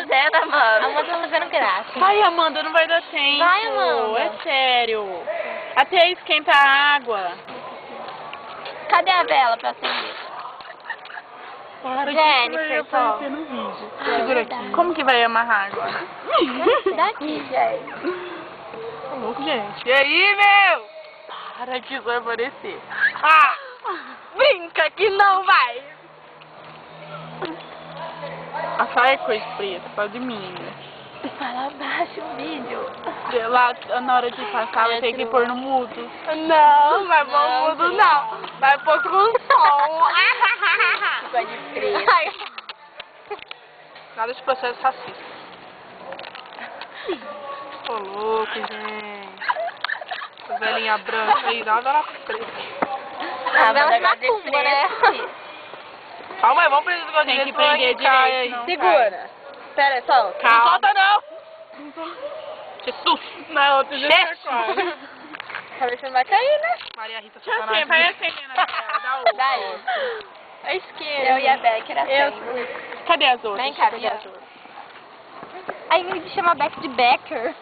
Zero, Amanda. Amanda tá fazendo graça. Ai, Amanda, não vai dar tempo. Vai, Amanda. É sério. Até esquenta a água. Cadê a vela pra acender? Para de Jennifer, aparecer no vídeo. Ah, Segura verdade. aqui. Como que vai amarrar agora? Daqui, gente. Tá louco, gente? E aí, meu? Para de desaparecer. Ah! Brinca que não vai! A saia é coisa preta, só de mim. Fala baixo o vídeo. Lá, na hora de passar, vai ter que pôr no mudo. Não, vai pôr Não, mudo filho. não. Vai pôr com som. Pode crer. Nada de processo racista. Tô louco, gente. Essa velhinha branca aí, dá uma vela preta. Ah, Vela mas na agora tumba, né? Calma aí, vamos prender esse negócio. Tem que prender direito, não Segura. Espera, solta. Calma. Não solta, não! Jesus! Não, outro dia Pra ver se não vai cair, né? Maria Rita Satanás. Vai acendendo a vela, dá outra. Daí. A esquerda. Eu e a Becker acendem. Cadê as outras? Vem cá, Cadê Bia. as outras? Aí me chama Beck de Becker.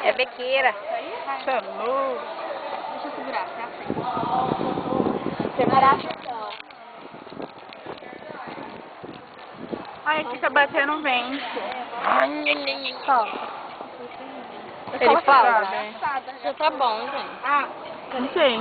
É bequeira. Você é louco. Deixa eu segurar, você acende. Segurar. Ai, aqui tá batendo vento. Ele fala? Já tá bom, gente. Não sei.